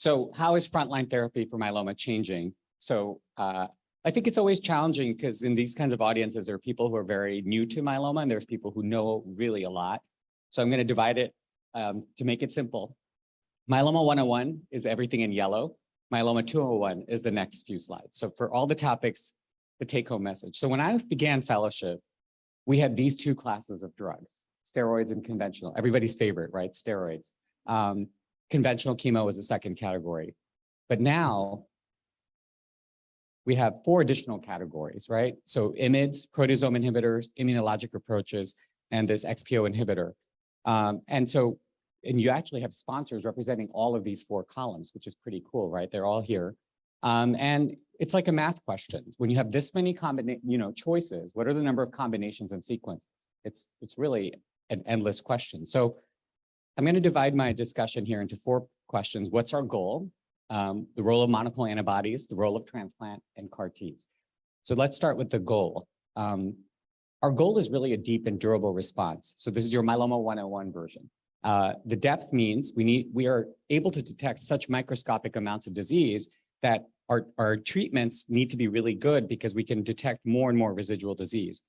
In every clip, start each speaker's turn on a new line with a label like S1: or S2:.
S1: So how is frontline therapy for myeloma changing? So I think it's always challenging because in these kinds of audiences, there are people who are very new to myeloma and there's people who know really a lot. So I'm going to divide it to make it simple. Myeloma 101 is everything in yellow. Myeloma 201 is the next few slides. So for all the topics, the take-home message. So when I began fellowship, we had these two classes of drugs, steroids and conventional. Everybody's favorite, right? Steroids. Conventional chemo was the second category. But now we have 4 additional categories, right? So IMiDs, proteasome inhibitors, immunologic approaches, and this XPO inhibitor. And you actually have sponsors representing all of these 4 columns, which is pretty cool, right? They're all here. And it's like a math question. When you have this many choices, what are the number of combinations and sequences? It's really an endless question. So I'm going to divide my discussion here into 4 questions. What's our goal? The role of monoclonal antibodies, the role of transplant, and CAR-Ts. So let's start with the goal. Our goal is really a deep and durable response. So this is your myeloma 101 version. The depth means we are able to detect such microscopic amounts of disease that our treatments need to be really good because we can detect more and more residual disease.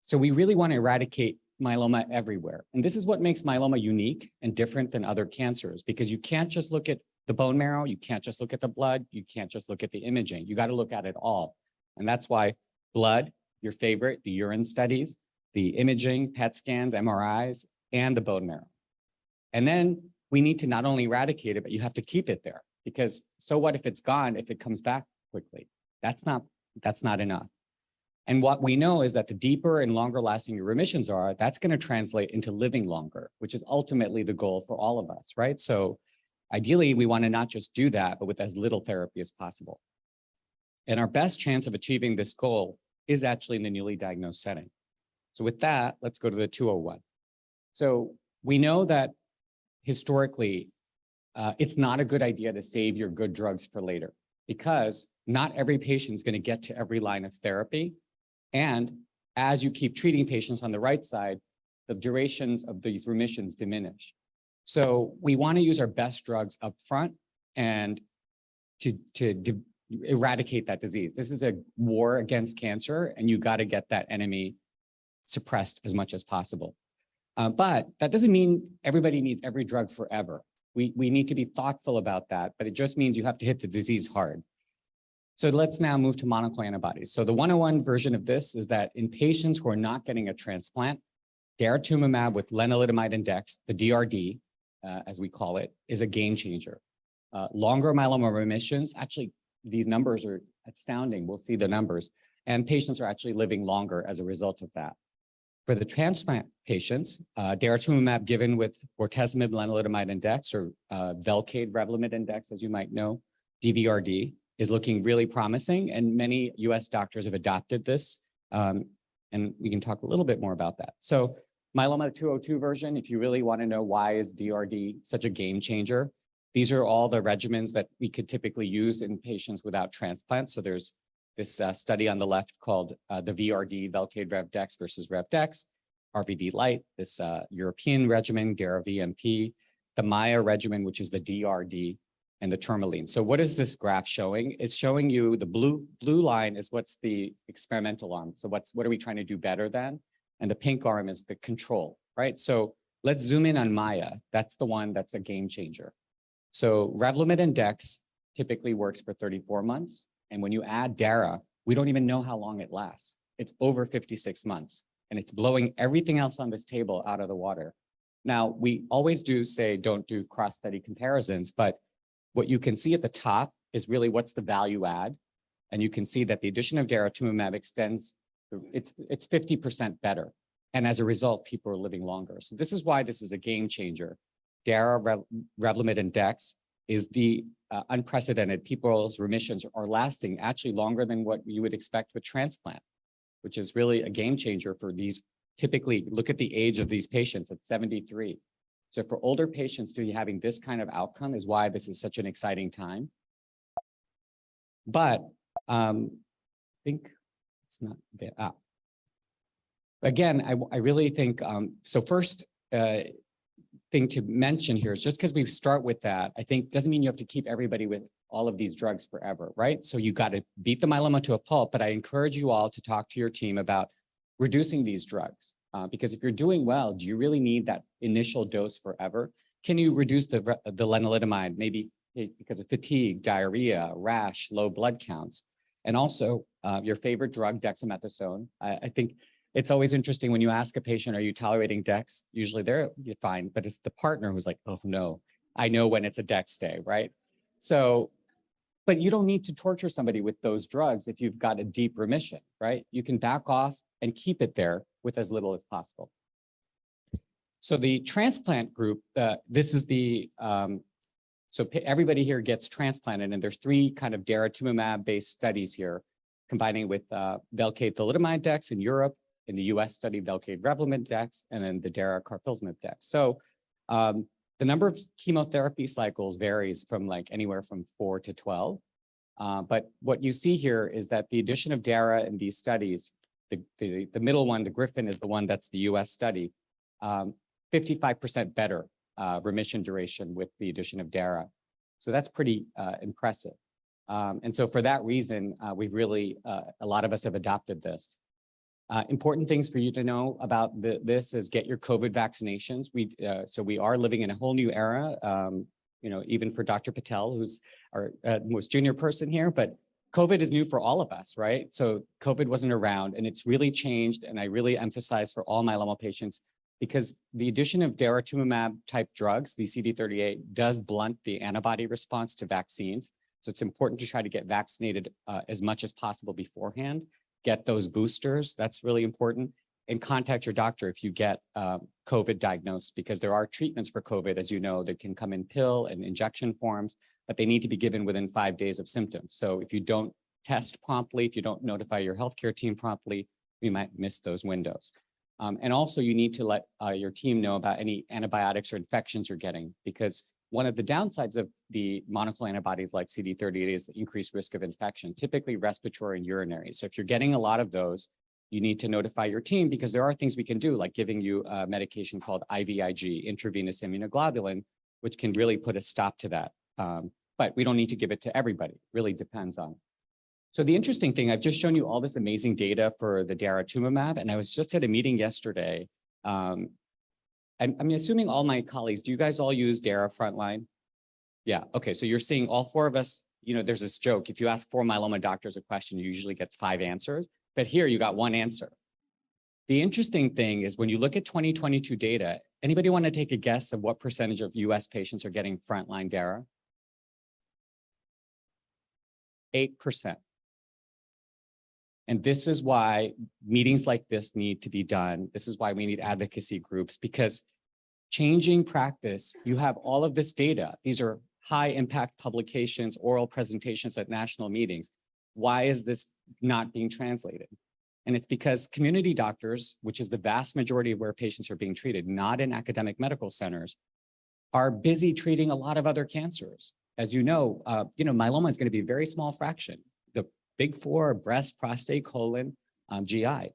S1: So we really want to eradicate myeloma everywhere. And this is what makes myeloma unique and different than other cancers, because you can't just look at the bone marrow, you can't just look at the blood, you can't just look at the imaging, you got to look at it all. And that's why blood, your favorite, the urine studies, the imaging, PET scans, MRIs, and the bone marrow. And then we need to not only eradicate it, but you have to keep it there, because so what if it's gone, if it comes back quickly? That's not enough. And what we know is that the deeper and longer lasting your remissions are, that's going to translate into living longer, which is ultimately the goal for all of us, right? So ideally, we want to not just do that, but with as little therapy as possible. And our best chance of achieving this goal is actually in the newly diagnosed setting. So with that, let's go to the 201. So we know that historically, it's not a good idea to save your good drugs for later, because not every patient is going to get to every line of therapy. And as you keep treating patients on the right side, the durations of these remissions diminish. So we want to use our best drugs up front and to eradicate that disease. This is a war against cancer, and you got to get that enemy suppressed as much as possible. But that doesn't mean everybody needs every drug forever. We need to be thoughtful about that, but it just means you have to hit the disease hard. So let's now move to monoclonal antibodies. So the 101 version of this is that in patients who are not getting a transplant, daratumumab with lenalidomide and dex, the DRD, as we call it, is a game changer. Longer myeloma remissions, actually, these numbers are astounding. We'll see the numbers. And patients are actually living longer as a result of that. For the transplant patients, daratumumab given with bortezomib, lenalidomide, and dex, or Velcade, Revlimid, and dex, as you might know, DVRD, is looking really promising, and many US doctors have adopted this, and we can talk a little bit more about that. So myeloma 202 version, if you really want to know why is DRD such a game changer, these are all the regimens that we could typically use in patients without transplant. So there's this study on the left called the VRD, Velcade RevDex versus RevDex, RVD Light, this European regimen, Dara-VMP, the Maya regimen, which is the DRD, and the tourmaline. So what is this graph showing? It's showing you the blue line is what's the experimental arm. So what are we trying to do better than? And the pink arm is the control, right? So let's zoom in on Maya. That's the one that's a game changer. So Revlimid and dex typically works for 34 months. And when you add Dara, we don't even know how long it lasts. It's over 56 months, and it's blowing everything else on this table out of the water. Now, we always do say don't do cross-study comparisons, but what you can see at the top is really what's the value add. And you can see that the addition of daratumumab extends, it's 50% better. And as a result, people are living longer. So this is why this is a game changer. Dara, Revlimid, and dex is the unprecedented. People's remissions are lasting actually longer than what you would expect with transplant, which is really a game changer for these. Typically, look at the age of these patients at 73. So for older patients to be having this kind of outcome is why this is such an exciting time. But I think it's not there. Again, I really think, so first, thing to mention here is just because we start with that, I think doesn't mean you have to keep everybody with all of these drugs forever, right? So you got to beat the myeloma to a pulp, but I encourage you all to talk to your team about reducing these drugs. Because if you're doing well, do you really need that initial dose forever? Can you reduce the lenalidomide, maybe because of fatigue, diarrhea, rash, low blood counts? And also your favorite drug, dexamethasone. I think it's always interesting when you ask a patient, are you tolerating Dex? Usually they're fine, but it's the partner who's like, oh no, I know when it's a Dex day, right? So, but you don't need to torture somebody with those drugs if you've got a deep remission, right? You can back off and keep it there with as little as possible. So the transplant group, this is the, so everybody here gets transplanted, and there's 3 kind of daratumumab-based studies here, combining with Velcade thalidomide Dex in Europe, in the US study Velcade Revlimid Dex, and then the Dara carfilzomib Dex. So the number of chemotherapy cycles varies from like anywhere from 4 to 12. But what you see here is that the addition of Dara in these studies, the middle one, the Griffin, is the one that's the US study, 55% better remission duration with the addition of Dara. So that's pretty impressive. And so for that reason, we've really, a lot of us have adopted this. Important things for you to know about this is get your COVID vaccinations. So we are living in a whole new era, you know, even for Dr. Patel, who's our most junior person here, but COVID is new for all of us, right? So COVID wasn't around, and it's really changed. And I really emphasize for all myeloma patients, because the addition of daratumumab type drugs, the CD38, does blunt the antibody response to vaccines. So it's important to try to get vaccinated as much as possible beforehand. Get those boosters, that's really important. And contact your doctor if you get COVID diagnosed, because there are treatments for COVID, as you know, that can come in pill and injection forms, but they need to be given within 5 days of symptoms. So if you don't test promptly, if you don't notify your healthcare team promptly, you might miss those windows. And also you need to let your team know about any antibiotics or infections you're getting, because one of the downsides of the monoclonal antibodies like CD38 is the increased risk of infection, typically respiratory and urinary. So if you're getting a lot of those, you need to notify your team, because there are things we can do, like giving you a medication called IVIG, intravenous immunoglobulin, which can really put a stop to that. But we don't need to give it to everybody. It really depends on. So the interesting thing, I've just shown you all this amazing data for the daratumumab, and I was just at a meeting yesterday. I'm assuming all my colleagues, do you guys all use Dara Frontline? Yeah, okay, so you're seeing all 4 of us, you know, there's this joke, if you ask 4 myeloma doctors a question, you usually get 5 answers, but here you got 1 answer. The interesting thing is when you look at 2022 data, anybody want to take a guess of what percentage of US patients are getting Frontline Dara? 8%. And this is why meetings like this need to be done. This is why we need advocacy groups, because changing practice, you have all of this data. These are high impact publications, oral presentations at national meetings. Why is this not being translated? And it's because community doctors, which is the vast majority of where patients are being treated, not in academic medical centers, are busy treating a lot of other cancers. As you know, myeloma is going to be a very small fraction. The big 4 are breast, prostate, colon, GI.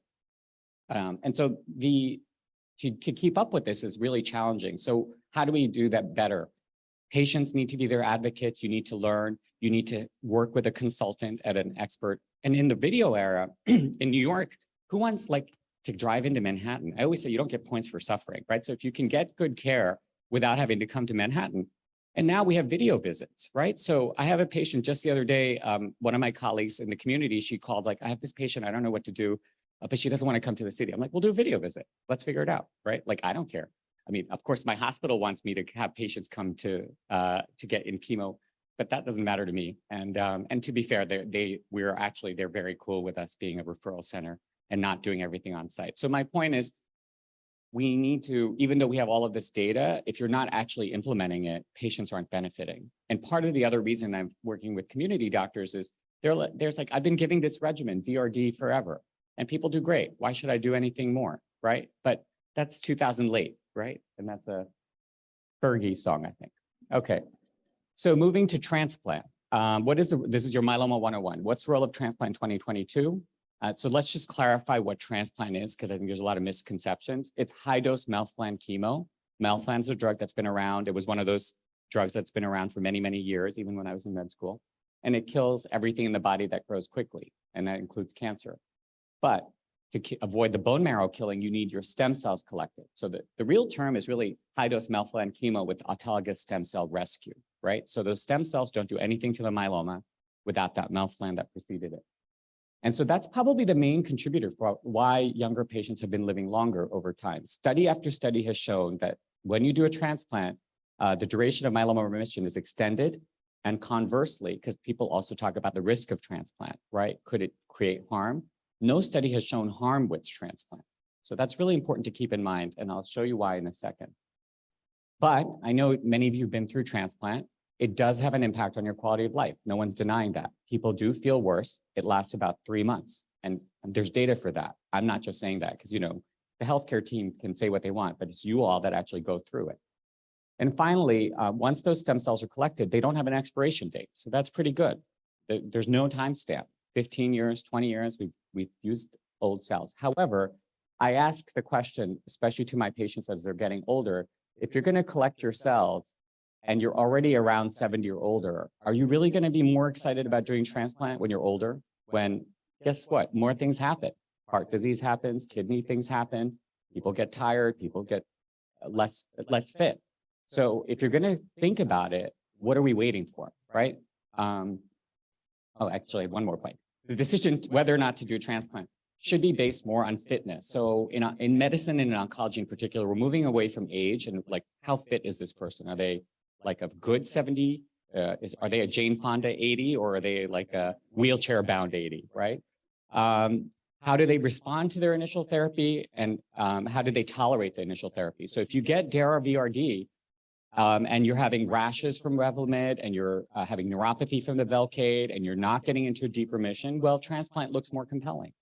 S1: And so to keep up with this is really challenging. So how do we do that better? Patients need to be their advocates. You need to learn. You need to work with a consultant at an expert. And in the video era, in New York, who wants to drive into Manhattan? I always say you don't get points for suffering, right? So if you can get good care without having to come to Manhattan, and now we have video visits, right? So I have a patient just the other day, one of my colleagues in the community, she called I have this patient, I don't know what to do, but she doesn't want to come to the city. I'm like, we'll do a video visit. Let's figure it out, right? I don't care. I mean, of course, my hospital wants me to have patients come to get in chemo, but that doesn't matter to me. And to be fair, they're very cool with us being a referral center and not doing everything on site. So my point is, we need to, even though we have all of this data, if you're not actually implementing it, patients aren't benefiting. And part of the other reason I'm working with community doctors is there's I've been giving this regimen, VRD, forever, and people do great. Why should I do anything more, right? But that's 2000 late, right? And that's a Fergie song, I think. Okay, so moving to transplant. This is your myeloma 101. What's the role of transplant in 2022? So let's just clarify what transplant is, because I think there's a lot of misconceptions. It's high-dose melphalan chemo. Melphalan is a drug that's been around. It was one of those drugs that's been around for many, many years, even when I was in med school. And it kills everything in the body that grows quickly, and that includes cancer. But to avoid the bone marrow killing, you need your stem cells collected. So the real term is really high-dose melphalan chemo with autologous stem cell rescue, right? So those stem cells don't do anything to the myeloma without that melphalan that preceded it. And so that's probably the main contributor for why younger patients have been living longer over time. Study after study has shown that when you do a transplant, the duration of myeloma remission is extended. And conversely, because people also talk about the risk of transplant, right? Could it create harm? No study has shown harm with transplant. So that's really important to keep in mind, and I'll show you why in a second. But I know many of you have been through transplant. It does have an impact on your quality of life. No one's denying that. People do feel worse. It lasts about 3 months, and there's data for that. I'm not just saying that because, you know, the healthcare team can say what they want, but it's you all that actually go through it. And finally, once those stem cells are collected, they don't have an expiration date. So that's pretty good. There's no time stamp, 15 years, 20 years, we've used old cells. However, I ask the question, especially to my patients as they're getting older, if you're gonna collect your cells and you're already around 70 or older, are you really gonna be more excited about doing transplant when you're older? When, guess what, more things happen. Heart disease happens, kidney things happen, people get tired, people get less fit. So if you're going to think about it, what are we waiting for, right? Actually, one more point. The decision whether or not to do a transplant should be based more on fitness. So in medicine and in oncology in particular, we're moving away from age and like, how fit is this person? Are they like a good 70? Are they a Jane Fonda 80, or are they like a wheelchair bound 80, right? How do they respond to their initial therapy, and how do they tolerate the initial therapy? So if you get DARA-VRD, and you're having rashes from Revlimid, and you're having neuropathy from the Velcade, and you're not getting into a deep remission, well, transplant looks more compelling.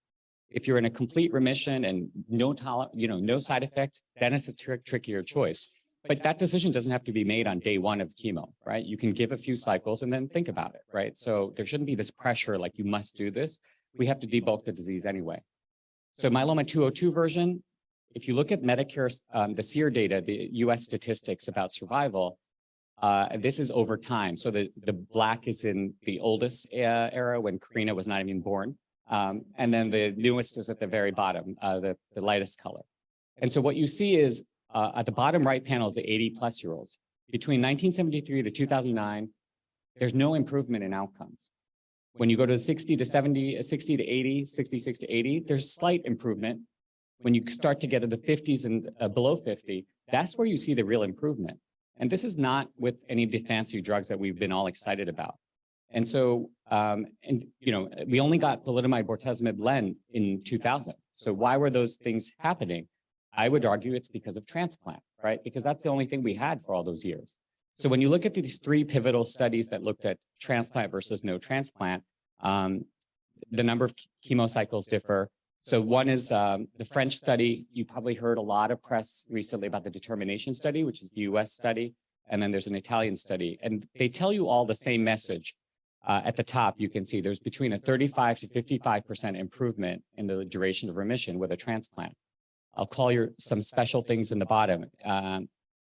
S1: If you're in a complete remission and no side effects, then it's a trickier choice. But that decision doesn't have to be made on day one of chemo, right? You can give a few cycles and then think about it, right? So there shouldn't be this pressure like you must do this. We have to debulk the disease anyway. So myeloma 202 version, if you look at Medicare, the SEER data, the US statistics about survival, this is over time. So the black is in the oldest era when Karina was not even born. And then the newest is at the very bottom, the lightest color. And so what you see is at the bottom right panel is the 80-plus-year-olds. Between 1973 to 2009, there's no improvement in outcomes. When you go to 60 to 70, 60 to 80, 66 to 80, there's slight improvement. When you start to get to the 50s and below 50, that's where you see the real improvement. And this is not with any of the fancy drugs that we've been all excited about. And so, we only got thalidomide, bortezomib, len in 2000. So why were those things happening? I would argue it's because of transplant, right? Because that's the only thing we had for all those years. So when you look at these 3 pivotal studies that looked at transplant versus no transplant, the number of chemo cycles differ. So one is the French study. You probably heard a lot of press recently about the determination study, which is the US study. And then there's an Italian study. And they tell you all the same message. At the top, you can see there's between a 35 to 55% improvement in the duration of remission with a transplant. I'll call you some special things in the bottom.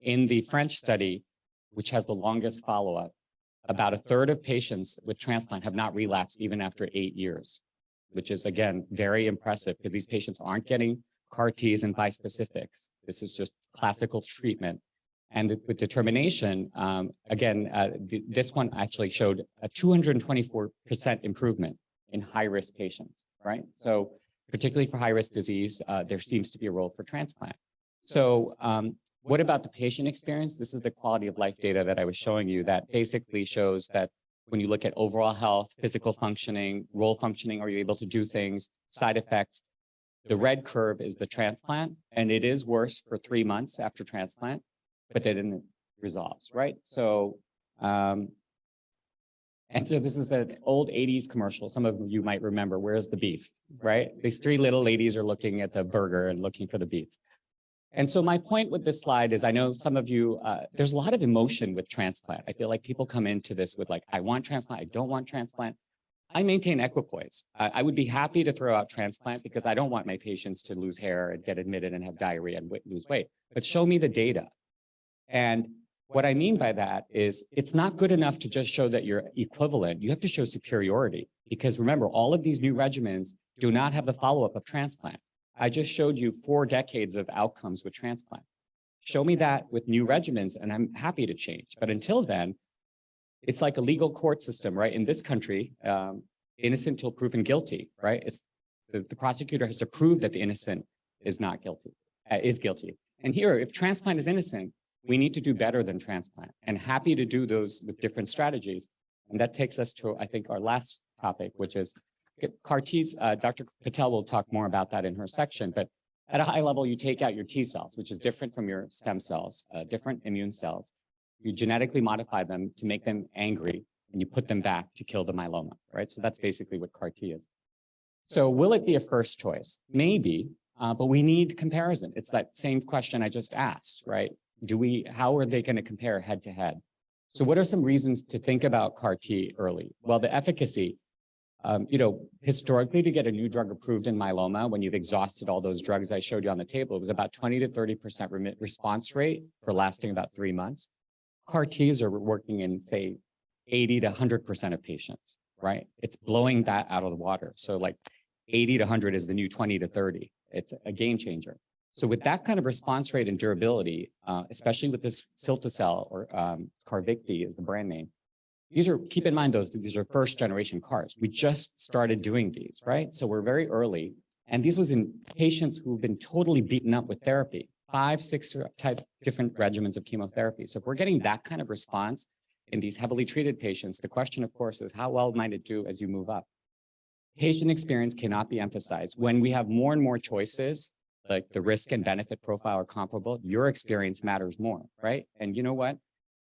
S1: In the French study, which has the longest follow-up, about a third of patients with transplant have not relapsed even after 8 years, which is, again, very impressive because these patients aren't getting CAR-Ts and bispecifics. This is just classical treatment. And with determination, this one actually showed a 224% improvement in high-risk patients, right? So particularly for high-risk disease, there seems to be a role for transplant. So what about the patient experience? This is the quality of life data that I was showing you that basically shows that when you look at overall health, physical functioning, role functioning, are you able to do things, side effects? The red curve is the transplant, and it is worse for 3 months after transplant, but then it resolves, right? So, and so this is an old 80s commercial. Some of you might remember, where's the beef, right? These 3 little ladies are looking at the burger and looking for the beef. And so my point with this slide is I know some of you, there's a lot of emotion with transplant. I feel like people come into this with like, I want transplant, I don't want transplant. I maintain equipoise. I would be happy to throw out transplant because I don't want my patients to lose hair and get admitted and have diarrhea and lose weight. But show me the data. And what I mean by that is it's not good enough to just show that you're equivalent. You have to show superiority because remember, all of these new regimens do not have the follow-up of transplant. I just showed you 4 decades of outcomes with transplant. Show me that with new regimens and I'm happy to change. But until then, it's like a legal court system, right? In this country, innocent till proven guilty, right? It's the prosecutor has to prove that the innocent is not guilty, is guilty. And here, if transplant is innocent, we need to do better than transplant and happy to do those with different strategies. And that takes us to, I think, our last topic, which is CAR Ts. Dr. Patel will talk more about that in her section, but at a high level, you take out your T cells, which is different from your stem cells, different immune cells. You genetically modify them to make them angry, and you put them back to kill the myeloma, right? So that's basically what CAR T is. So will it be a first choice? Maybe, but we need comparison. It's that same question I just asked, right? How are they going to compare head to head? So what are some reasons to think about CAR T early? Well, the efficacy, historically to get a new drug approved in myeloma, when you've exhausted all those drugs I showed you on the table, it was about 20 to 30% response rate for lasting about 3 months. CAR Ts are working in, say, 80 to 100% of patients, right? It's blowing that out of the water. So like 80 to 100 is the new 20 to 30. It's a game changer. So with that kind of response rate and durability, especially with this cilta-cel or Carvykti is the brand name, keep in mind these are first generation CARs. We just started doing these, right? So we're very early. And these was in patients who've been totally beaten up with therapy, 5, 6 different regimens of chemotherapy. So if we're getting that kind of response in these heavily treated patients, the question, of course, is how well might it do as you move up? Patient experience cannot be emphasized. When we have more and more choices, like the risk and benefit profile are comparable, your experience matters more, right? And you know what?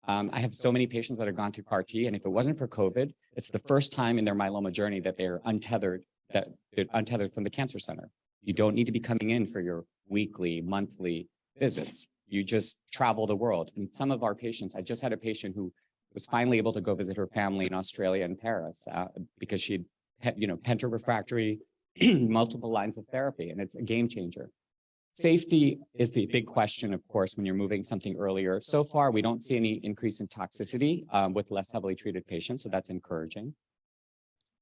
S1: I have so many patients that have gone through CAR T, and if it wasn't for COVID, it's the first time in their myeloma journey that they're untethered from the cancer center. You don't need to be coming in for your weekly, monthly visits. You just travel the world. And some of our patients, I just had a patient who was finally able to go visit her family in Australia and Paris because she'd, penta-refractory, multiple lines of therapy, and it's a game changer. Safety is the big question, of course, when you're moving something earlier. So far, we don't see any increase in toxicity with less heavily treated patients, so that's encouraging.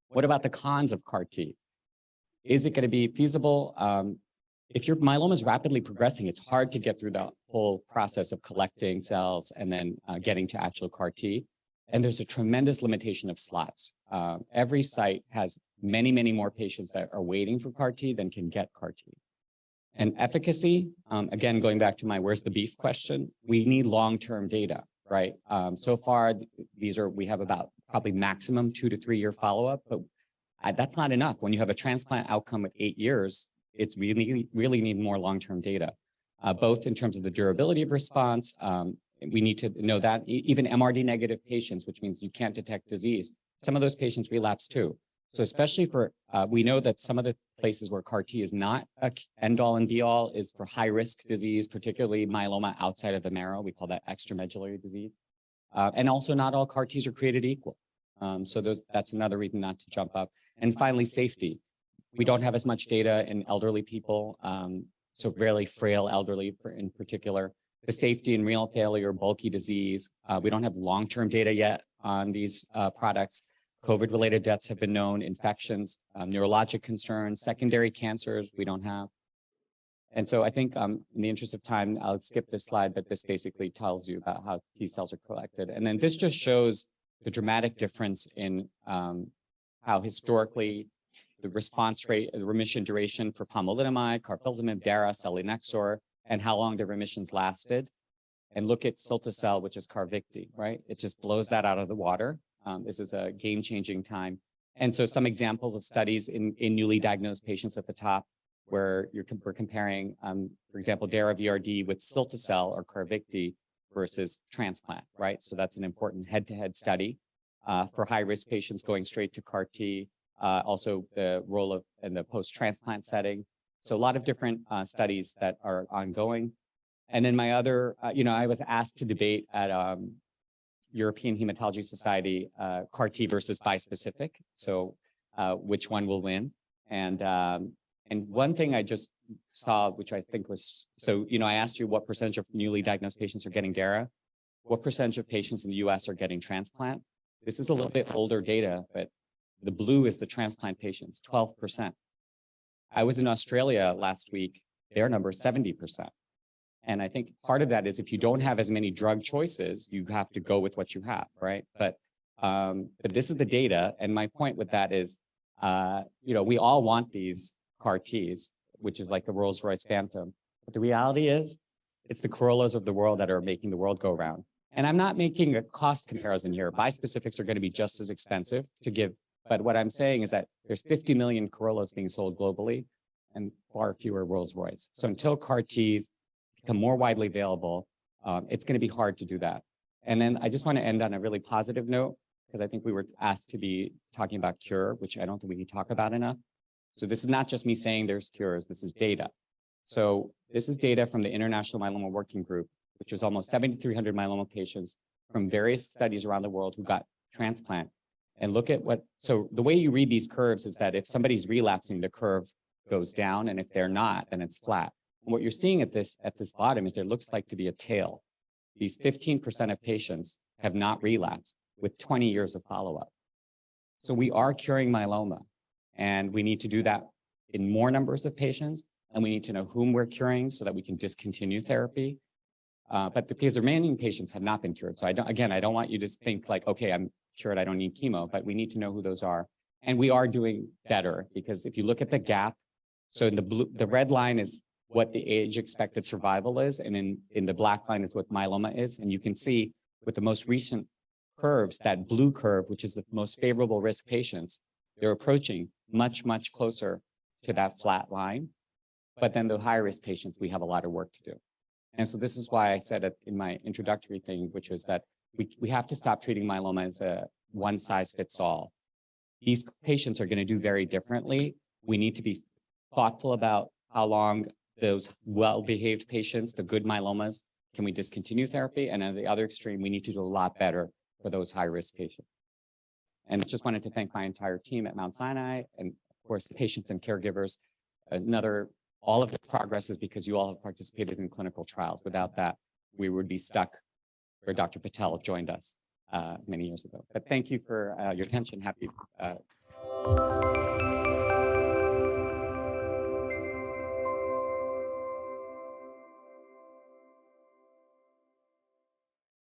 S1: What about the cons of CAR T? Is it going to be feasible? If your myeloma is rapidly progressing, it's hard to get through the whole process of collecting cells and then getting to actual CAR T. And there's a tremendous limitation of slots. Every site has many, many more patients that are waiting for CAR T than can get CAR T. And efficacy, again, going back to my where's the beef question, we need long-term data, right? So far, we have about probably maximum 2 to 3 year follow-up, but that's not enough. When you have a transplant outcome at 8 years, it's really need more long-term data, both in terms of the durability of response. We need to know that even MRD negative patients, which means you can't detect disease, some of those patients relapse too. So especially for, we know that some of the places where CAR T is not a end-all and be-all is for high-risk disease, particularly myeloma outside of the marrow. We call that extramedullary disease. And also not all CAR Ts are created equal. So that's another reason not to jump up. And finally, safety. We don't have as much data in elderly people, so really frail elderly in particular. The safety in renal failure, bulky disease. We don't have long-term data yet on these products. COVID-related deaths have been known, infections, neurologic concerns, secondary cancers we don't have. And so I think in the interest of time, I'll skip this slide, but this basically tells you about how T cells are collected. And then this just shows the dramatic difference in how historically the response rate, the remission duration for pomalidomide, carfilzomib, dara, selinexor, and how long the remissions lasted. And look at cilta-cel, which is Carvykti, right? It just blows that out of the water. This is a game-changing time. And so some examples of studies in newly diagnosed patients at the top where we're comparing, for example, dara-VRd with cilta-cel or Carvykti versus transplant, right? So that's an important head-to-head study for high-risk patients going straight to CAR T, also the role of in the post-transplant setting. So a lot of different studies that are ongoing. And then my other, I was asked to debate at European Hematology Society, CAR T versus bispecific. So which one will win? And one thing I just saw, which I think was, so, I asked you what percentage of newly diagnosed patients are getting DARA. What percentage of patients in the US are getting transplant? This is a little bit older data, but the blue is the transplant patients, 12%. I was in Australia last week, their number is 70%. And I think part of that is if you don't have as many drug choices, you have to go with what you have, right? But this is the data. And my point with that is, we all want these CAR Ts, which is like the Rolls-Royce Phantom. But the reality is, it's the Corollas of the world that are making the world go round. And I'm not making a cost comparison here. Bispecifics are going to be just as expensive to give. But what I'm saying is that there's 50 million Corollas being sold globally and far fewer Rolls-Royce. So until CAR Ts become more widely available, it's going to be hard to do that. And then I just want to end on a really positive note, because I think we were asked to be talking about cure, which I don't think we can talk about enough. So this is not just me saying there's cures, this is data. So this is data from the International Myeloma Working Group, which was almost 7,300 myeloma patients from various studies around the world who got transplant. And look at so the way you read these curves is that if somebody's relapsing, the curve goes down, and if they're not, then it's flat. And what you're seeing at this bottom is there looks like to be a tail. These 15% of patients have not relapsed with 20 years of follow-up. So we are curing myeloma, and we need to do that in more numbers of patients, and we need to know whom we're curing so that we can discontinue therapy. But because the remaining patients have not been cured. So I don't want you to think like, okay, I'm cured, I don't need chemo, but we need to know who those are. And we are doing better, because if you look at the gap, so in the red line is what the age expected survival is, and in the black line is what myeloma is. And you can see with the most recent curves, that blue curve, which is the most favorable risk patients, they're approaching much, much closer to that flat line. But then the high risk patients, we have a lot of work to do. And so this is why I said it in my introductory thing, which was that we have to stop treating myeloma as a one size fits all. These patients are going to do very differently. We need to be thoughtful about how long those well-behaved patients, the good myelomas, can we discontinue therapy? And at the other extreme, we need to do a lot better for those high-risk patients. And just wanted to thank my entire team at Mount Sinai, and of course, the patients and caregivers. All of the progress is because you all have participated in clinical trials. Without that, we would be stuck where Dr. Patel joined us many years ago. But thank you for your attention. Happy.